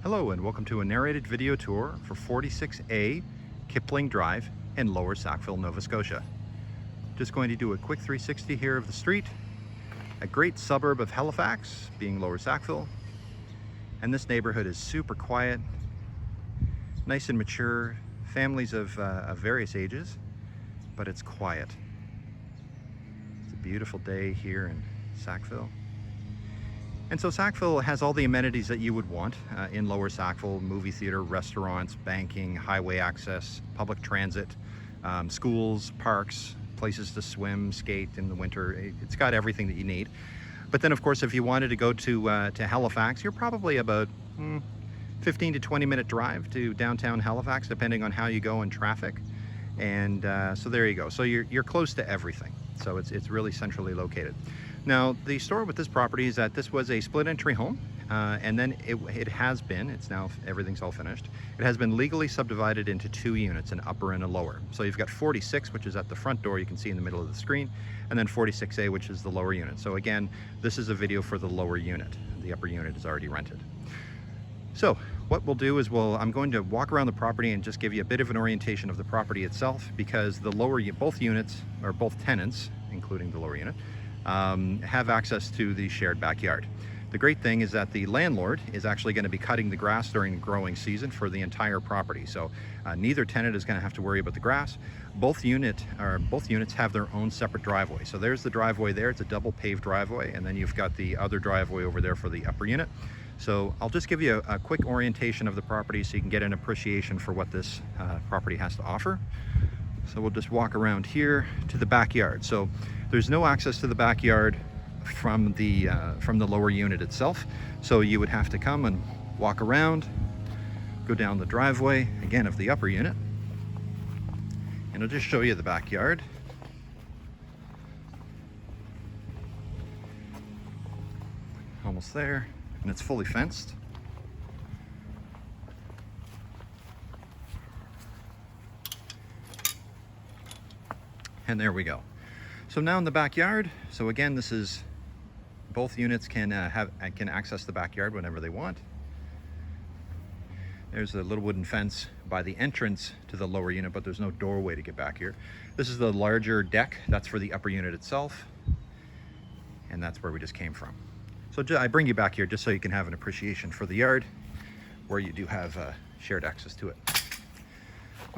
Hello and welcome to a narrated video tour for 46A Kipling Drive in Lower Sackville, Nova Scotia. Just going to do a quick 360 here of the street, a great suburb of Halifax being Lower Sackville. And this neighborhood is super quiet, nice and mature, families of various ages, but it's quiet. It's a beautiful day here in Sackville. And so Sackville has all the amenities that you would want in Lower Sackville: movie theater, restaurants, banking, highway access, public transit, schools, parks, places to swim, skate in the winter. It's got everything that you need. But then of course, if you wanted to go to Halifax, you're probably about 15 to 20 minute drive to downtown Halifax, depending on how you go in traffic. And so there you go. So you're close to everything. So it's really centrally located. Now, the story with this property is that this was a split entry home, and then it has been, it's now, everything's all finished. It has been legally subdivided into two units, an upper and a lower. So you've got 46, which is at the front door, you can see in the middle of the screen, and then 46A, which is the lower unit. So again, this is a video for the lower unit. The upper unit is already rented. So what we'll do is I'm going to walk around the property and just give you a bit of an orientation of the property itself, because the both units, or both tenants, including the lower unit, have access to the shared backyard. The great thing is that the landlord is actually going to be cutting the grass during the growing season for the entire property. So neither tenant is going to have to worry about the grass. Both units have their own separate driveway. So there's the driveway there. It's a double paved driveway, and then you've got the other driveway over there for the upper unit. So I'll just give you a quick orientation of the property so you can get an appreciation for what this property has to offer. So we'll just walk around here to the backyard. So there's no access to the backyard from the lower unit itself. So you would have to come and walk around, go down the driveway, again, of the upper unit. And I'll just show you the backyard. Almost there, and it's fully fenced. And there we go. So now in the backyard, so again, this is, both units can access the backyard whenever they want. There's a little wooden fence by the entrance to the lower unit, but there's no doorway to get back here. This is the larger deck, that's for the upper unit itself. And that's where we just came from. So I bring you back here just so you can have an appreciation for the yard, where you do have shared access to it.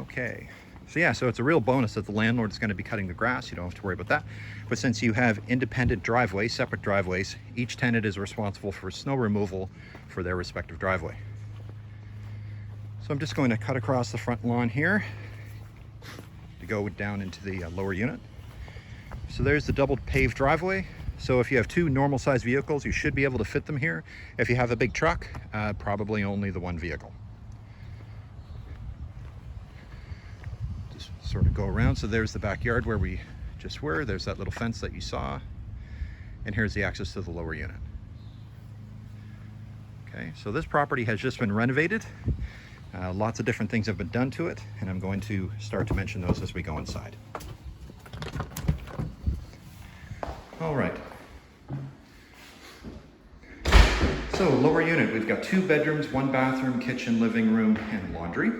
Okay. So yeah, so it's a real bonus that the landlord is going to be cutting the grass. You don't have to worry about that. But since you have independent driveways, separate driveways, each tenant is responsible for snow removal for their respective driveway. So I'm just going to cut across the front lawn here to go down into the lower unit. So there's the double paved driveway. So if you have two normal sized vehicles, you should be able to fit them here. If you have a big truck, probably only the one vehicle. Sort of go around. So there's the backyard where we just were. There's that little fence that you saw, and here's the access to the lower unit. Okay, so this property has just been renovated. Lots of different things have been done to it, and I'm going to start to mention those as we go inside. All right. So lower unit, we've got 2 bedrooms, 1 bathroom, kitchen, living room, and laundry.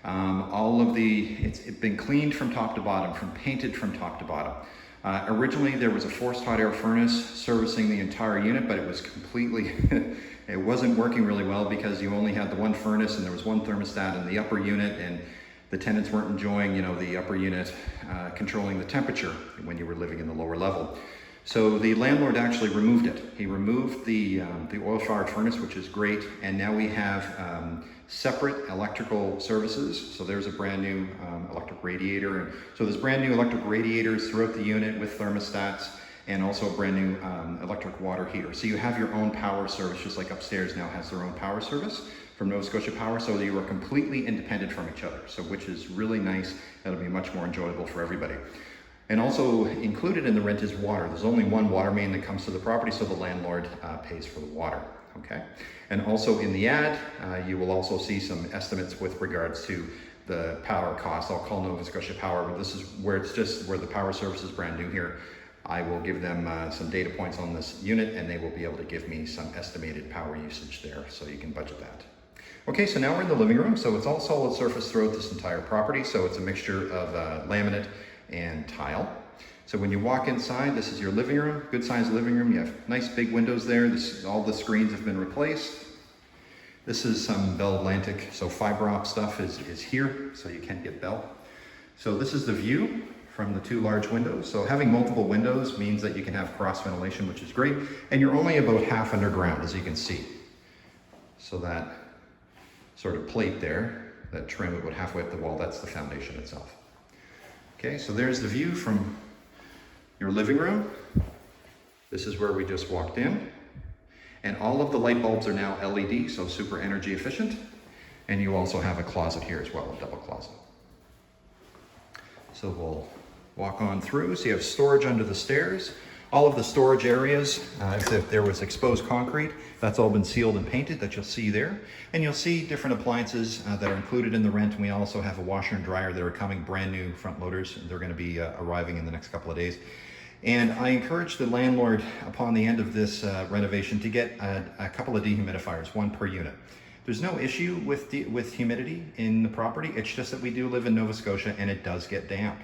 It's been cleaned from top to bottom, painted from top to bottom. Originally there was a forced hot air furnace servicing the entire unit, but it was completely, it wasn't working really well because you only had the one furnace and there was one thermostat in the upper unit, and the tenants weren't enjoying, the upper unit controlling the temperature when you were living in the lower level. So the landlord actually removed it. He removed the oil-fired furnace, which is great, and now we have separate electrical services. So there's a brand new electric radiator. And so there's brand new electric radiators throughout the unit with thermostats, and also a brand new electric water heater. So you have your own power service, just like upstairs now has their own power service from Nova Scotia Power, so you are completely independent from each other. So which is really nice. That'll be much more enjoyable for everybody. And also included in the rent is water. There's only one water main that comes to the property, so the landlord pays for the water, okay? And also in the ad, you will also see some estimates with regards to the power cost. I'll call Nova Scotia Power, but this is where it's just where the power service is brand new here. I will give them some data points on this unit, and they will be able to give me some estimated power usage there, so you can budget that. Okay, so now we're in the living room. So it's all solid surface throughout this entire property. So it's a mixture of laminate and tile. So when you walk inside, this is your living room, good sized living room. You have nice big windows there. All the screens have been replaced. This is some Bell Atlantic, so fiber op stuff is here, so you can't get Bell. So this is the view from the two large windows. So having multiple windows means that you can have cross ventilation, which is great. And you're only about half underground, as you can see. So that sort of plate there, that trim about halfway up the wall, that's the foundation itself. Okay, so there's the view from your living room. This is where we just walked in. And all of the light bulbs are now LED, so super energy efficient. And you also have a closet here as well, a double closet. So we'll walk on through. So you have storage under the stairs. All of the storage areas, as if there was exposed concrete, that's all been sealed and painted that you'll see there. And you'll see different appliances that are included in the rent. And we also have a washer and dryer that are coming, brand new front loaders. They're going to be arriving in the next couple of days. And I encourage the landlord upon the end of this renovation to get a couple of dehumidifiers, one per unit. There's no issue with humidity in the property. It's just that we do live in Nova Scotia and it does get damp.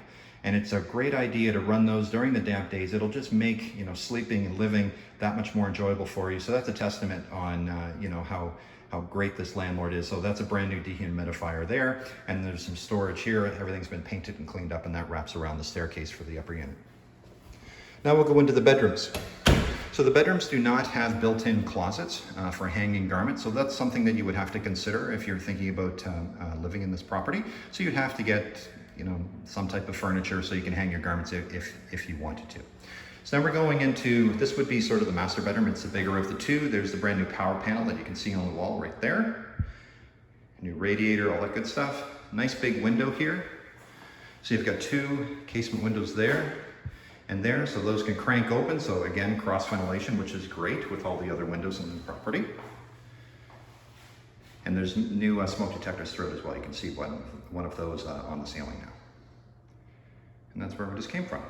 And it's a great idea to run those during the damp days. It'll just make, you know, sleeping and living that much more enjoyable for you. So that's a testament on, you know, how great this landlord is. So that's a brand new dehumidifier there. And there's some storage here. Everything's been painted and cleaned up, and that wraps around the staircase for the upper unit. Now we'll go into the bedrooms. So the bedrooms do not have built-in closets for hanging garments. So that's something that you would have to consider if you're thinking about living in this property. So you'd have to get, you know, some type of furniture so you can hang your garments if you wanted to. So now we're going into, this would be sort of the master bedroom. It's the bigger of the two. There's the brand new power panel that you can see on the wall right there. New radiator, all that good stuff. Nice big window here. So you've got two casement windows there and there, so those can crank open. So again, cross ventilation, which is great with all the other windows in the property. And there's new smoke detectors throughout as well. You can see one of those on the ceiling now. And that's where we just came from.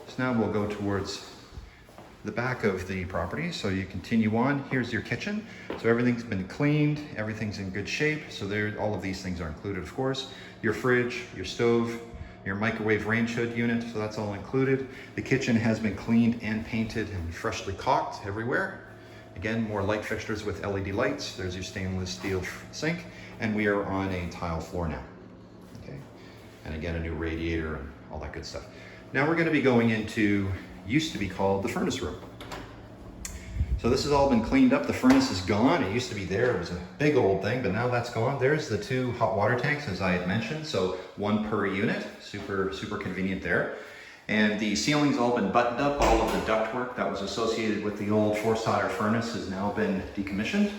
So now we'll go towards the back of the property. So you continue on. Here's your kitchen. So everything's been cleaned. Everything's in good shape. So there, all of these things are included, of course. Your fridge, your stove, your microwave range hood unit. So that's all included. The kitchen has been cleaned and painted and freshly caulked everywhere. Again, more light fixtures with LED lights. There's your stainless steel sink. And we are on a tile floor now. Okay. And again, a new radiator and all that good stuff. Now we're going to be going into, used to be called the furnace room. So this has all been cleaned up. The furnace is gone. It used to be there. It was a big old thing, but now that's gone. There's the two hot water tanks, as I had mentioned. So one per unit, super convenient there. And the ceiling's all been buttoned up. All of the ductwork that was associated with the old forced hot air furnace has now been decommissioned.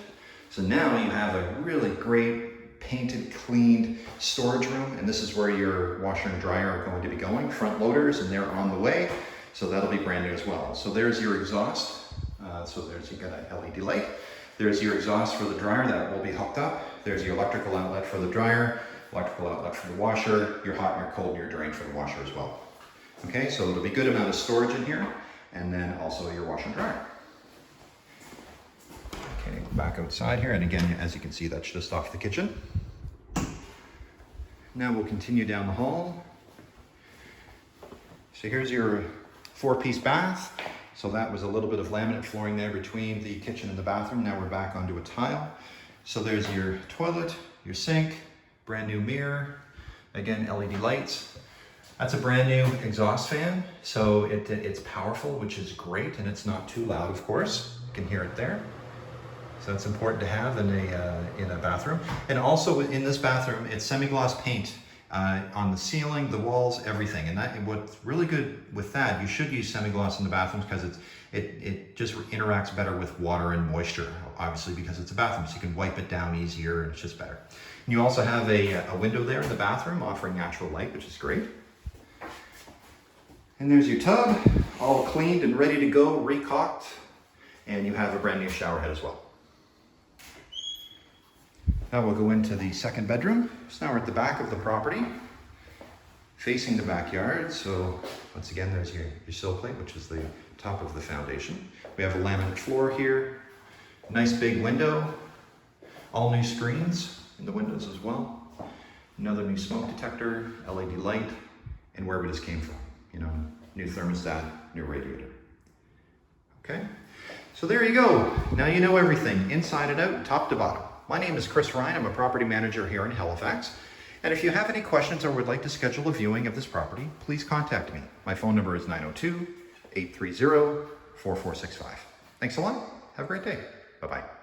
So now you have a really great painted, cleaned storage room. And this is where your washer and dryer are going to be going. Front loaders, and they're on the way. So that'll be brand new as well. So there's your exhaust. So there's, you got an LED light. There's your exhaust for the dryer that will be hooked up. There's your electrical outlet for the dryer, electrical outlet for the washer, your hot and your cold and your drain for the washer as well. Okay, so there'll be a good amount of storage in here, and then also your washer and dryer. Okay, back outside here, and again, as you can see, that's just off the kitchen. Now we'll continue down the hall. So here's your 4-piece bath. So that was a little bit of laminate flooring there between the kitchen and the bathroom. Now we're back onto a tile. So there's your toilet, your sink, brand new mirror, again, LED lights. That's a brand new exhaust fan. So it's powerful, which is great, and it's not too loud, of course. You can hear it there. So that's important to have in a bathroom. And also in this bathroom, it's semi-gloss paint. On the ceiling, the walls, everything. And what's really good with that, you should use semi-gloss in the bathrooms because it just interacts better with water and moisture, obviously, because it's a bathroom, so you can wipe it down easier and it's just better. And you also have a window there in the bathroom offering natural light, which is great. And there's your tub, all cleaned and ready to go, re-caulked, and you have a brand new shower head as well. Now we'll go into the second bedroom. So now we're at the back of the property, facing the backyard. So once again, there's your sill plate, which is the top of the foundation. We have a laminate floor here, nice big window, All new screens in the windows as well. Another new smoke detector, LED light, and wherever this came from. You know, new thermostat, new radiator. Okay, so there you go. Now you know everything, inside and out, top to bottom. My name is Chris Ryan. I'm a property manager here in Halifax. And if you have any questions or would like to schedule a viewing of this property, please contact me. My phone number is 902-830-4465. Thanks a lot. Have a great day. Bye-bye.